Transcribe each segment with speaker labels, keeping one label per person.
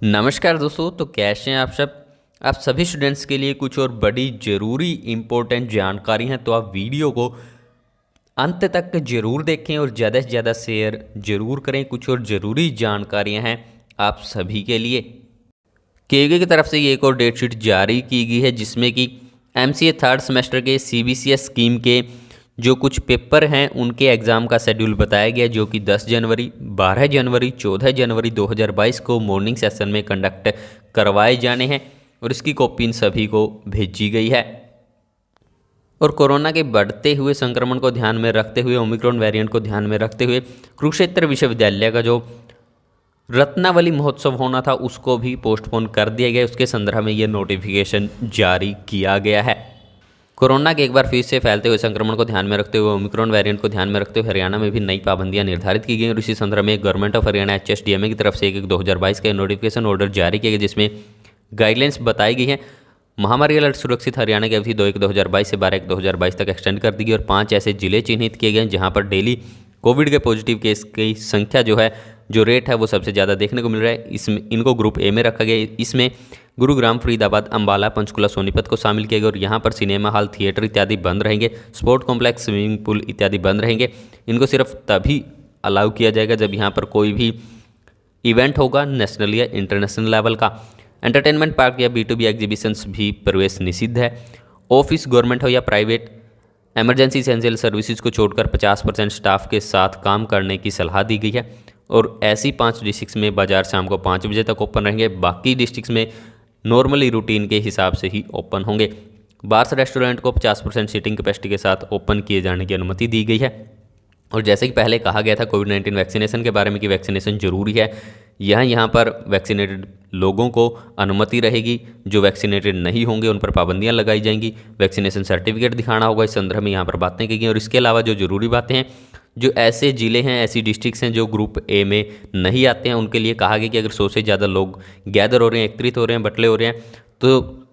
Speaker 1: नमस्कार दोस्तों। तो कैसे हैं आप सब। आप सभी स्टूडेंट्स के लिए कुछ और बड़ी ज़रूरी इम्पोर्टेंट जानकारी हैं, तो आप वीडियो को अंत तक ज़रूर देखें और ज़्यादा से ज़्यादा शेयर ज़रूर करें। कुछ और ज़रूरी जानकारियां हैं आप सभी के लिए। केवी की तरफ से ये एक और डेटशीट जारी की गई है, जिसमें कि एमसीए थर्ड सेमेस्टर के सीबीसीएस स्कीम के जो कुछ पेपर हैं उनके एग्ज़ाम का शेड्यूल बताया गया, जो कि 10 जनवरी, 12 जनवरी, 14 जनवरी 2022 को मॉर्निंग सेशन में कंडक्ट करवाए जाने हैं और इसकी कॉपी इन सभी को भेजी गई है। और कोरोना के बढ़ते हुए संक्रमण को ध्यान में रखते हुए, ओमिक्रॉन वेरिएंट को ध्यान में रखते हुए, कुरुक्षेत्र विश्वविद्यालय का जो रत्नावली महोत्सव होना था उसको भी पोस्टपोन कर दिया गया। उसके संदर्भ में ये नोटिफिकेशन जारी किया गया है। कोरोना के एक बार फिर से फैलते हुए संक्रमण को ध्यान में रखते हुए, ओमिक्रॉन वेरिएंट को ध्यान में रखते हुए हरियाणा में भी नई पाबंदियां निर्धारित की गई और इसी संदर्भ में गवर्नमेंट ऑफ हरियाणा HSDMA की तरफ से 1/1/2022 का नोटिफिकेशन ऑर्डर जारी किया गया, जिसमें गाइडलाइंस बताई गई हैं। महामारी अलर्ट सुरक्षित हरियाणा की अवधि 2/1/2022 से 12/1/2022 तक एक्सटेंड कर दी गई और 5 ऐसे जिले चिन्हित किए गए हैं जहां पर डेली कोविड के पॉजिटिव केस की संख्या जो रेट है वो सबसे ज़्यादा देखने को मिल रहा है। इसमें इनको ग्रुप ए में रखा गया। इसमें गुरुग्राम, फरीदाबाद, अंबाला, पंचकुला, सोनीपत को शामिल किया गया और यहाँ पर सिनेमा हॉल, थिएटर इत्यादि बंद रहेंगे। स्पोर्ट कॉम्प्लेक्स, स्विमिंग पूल इत्यादि बंद रहेंगे। इनको सिर्फ तभी अलाउ किया जाएगा जब यहाँ पर कोई भी इवेंट होगा नेशनल या इंटरनेशनल लेवल का। एंटरटेनमेंट पार्क या B2B एग्जीबिशंस भी प्रवेश निषिद्ध है। ऑफिस गवर्नमेंट हो या प्राइवेट, इमरजेंसी एसेंशियल सर्विसेज को छोड़कर 50% स्टाफ के साथ काम करने की सलाह दी गई है। और ऐसी 5 डिस्ट्रिक्ट्स में बाजार शाम को 5 बजे तक ओपन रहेंगे। बाकी डिस्ट्रिक्ट्स में नॉर्मली रूटीन के हिसाब से ही ओपन होंगे। बार्स रेस्टोरेंट को 50% सीटिंग कैपेसिटी के साथ ओपन किए जाने की अनुमति दी गई है। और जैसे कि पहले कहा गया था कोविड-19 वैक्सीनेशन के बारे में कि वैक्सीनेशन जरूरी है, यहाँ पर वैक्सीनेटेड लोगों को अनुमति रहेगी। जो वैक्सीनेटेड नहीं होंगे उन पर पाबंदियां लगाई जाएंगी। वैक्सीनेशन सर्टिफिकेट दिखाना होगा। इस संदर्भ में यहाँ पर बातें की गई और इसके अलावा जो जरूरी बातें हैं, जो ऐसे ज़िले हैं, ऐसी डिस्ट्रिक्ट्स हैं जो ग्रुप ए में नहीं आते हैं, उनके लिए कहा गया कि अगर 100 से ज़्यादा लोग गैदर हो रहे हैं, एकत्रित हो रहे हैं, बटले हो रहे हैं, तो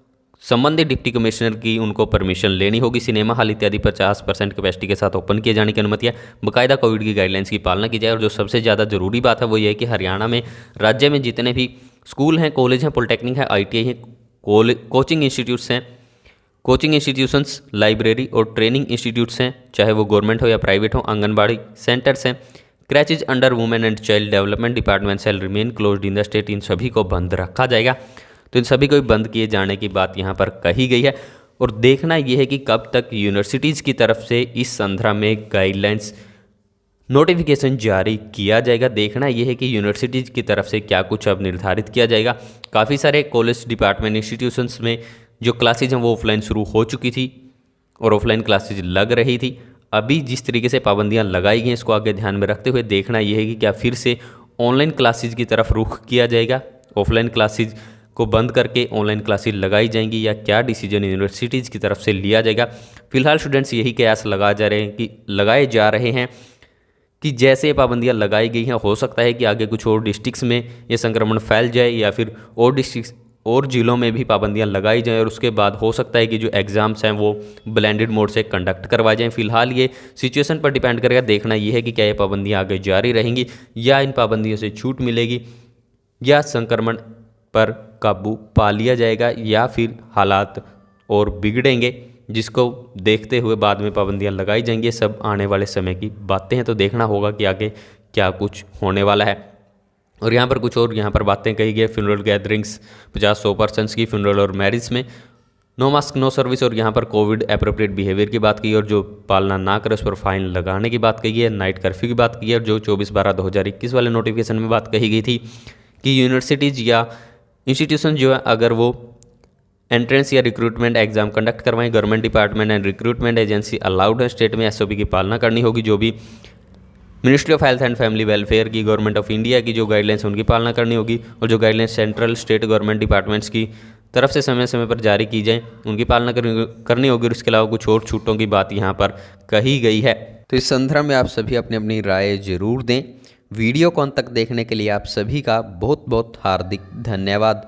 Speaker 1: संबंधित डिप्टी कमिश्नर की उनको परमिशन लेनी होगी। सिनेमा हॉल इत्यादि 50% कैपेसिटी के साथ ओपन किए जाने की अनुमति है। बाकायदा कोविड की गाइडलाइंस की पालना की जाए। और जो सबसे ज़्यादा जरूरी बात है वो ये है कि हरियाणा में, राज्य में जितने भी स्कूल हैं, कॉलेज हैं, पॉलिटेक्निक है, ITI हैं, कोचिंग इंस्टीट्यूट्स हैं, कोचिंग इंस्टीट्यूशंस, लाइब्रेरी और ट्रेनिंग इंस्टीट्यूट्स हैं, चाहे वो गवर्नमेंट हो या प्राइवेट हो, आंगनबाड़ी सेंटर्स हैं, creches under women and child development department shall remain closed in the state. इन सभी को बंद रखा जाएगा। तो इन सभी को बंद किए जाने की बात यहाँ पर कही गई है। और देखना यह है कि कब तक यूनिवर्सिटीज़ की तरफ से इस संदर्भ में गाइडलाइंस नोटिफिकेशन जारी किया जाएगा। देखना यह है कि यूनिवर्सिटीज़ की तरफ से क्या कुछ अब निर्धारित किया जाएगा। काफ़ी सारे कॉलेज, डिपार्टमेंट, इंस्टीट्यूशंस में जो क्लासेज हैं वो ऑफलाइन शुरू हो चुकी थी और ऑफलाइन क्लासेज लग रही थी। अभी जिस तरीके से पाबंदियां लगाई गई इसको आगे ध्यान में रखते हुए देखना यह है कि क्या फिर से ऑनलाइन क्लासेज की तरफ रुख किया जाएगा, ऑफलाइन क्लासेज को बंद करके ऑनलाइन क्लासेज लगाई जाएंगी, या क्या डिसीजन यूनिवर्सिटीज़ की तरफ से लिया जाएगा। फिलहाल स्टूडेंट्स यही कयास लगाए जा रहे हैं कि जैसे पाबंदियां लगाई गई हैं, हो सकता है कि आगे कुछ और डिस्ट्रिक्ट्स में ये संक्रमण फैल जाए या फिर और डिस्ट्रिक्ट्स और ज़िलों में भी पाबंदियां लगाई जाएं और उसके बाद हो सकता है कि जो एग्ज़ाम्स हैं वो ब्लेंडेड मोड से कंडक्ट करवाए जाएं। फिलहाल ये सिचुएशन पर डिपेंड करेगा। देखना ये है कि क्या ये पाबंदियां आगे जारी रहेंगी या इन पाबंदियों से छूट मिलेगी, या संक्रमण पर काबू पा लिया जाएगा, या फिर हालात और बिगड़ेंगे, जिसको देखते हुए बाद में पाबंदियां लगाई जाएंगी। सब आने वाले समय की बातें हैं, तो देखना होगा कि आगे क्या कुछ होने वाला है। और यहाँ पर कुछ और यहाँ पर बातें कही गई। फ्यूनरल गैदरिंग्स 50-100% की फ्यूनरल और मैरिज में नो मास्क नो सर्विस, और यहाँ पर कोविड एप्रोप्रिएट बिहेवियर की बात की है और जो पालना ना करे उस पर फाइन लगाने की बात कही है। नाइट कर्फ्यू की बात की है और जो 24/12/2021 वाले नोटिफिकेशन में बात कही गई थी कि यूनिवर्सिटीज़ या इंस्टीट्यूशन जो है अगर वो एंट्रेंस या रिक्रूटमेंट एग्जाम कंडक्ट करवाएं, government department and recruitment agency allowed है स्टेट में SOP की पालना करनी होगी। जो भी ministry of health and family welfare की, गवर्नमेंट ऑफ इंडिया की जो गाइडलाइंस है उनकी पालना करनी होगी। और जो guidelines central state government departments की तरफ से समय समय पर जारी की जाए उनकी पालना करनी होगी। और इसके अलावा कुछ और छूटों की बात यहाँ पर कही गई है। तो इस संदर्भ में आप सभी अपनी अपनी राय जरूर दें। वीडियो को अंत तक देखने के लिए आप सभी का बहुत बहुत हार्दिक धन्यवाद।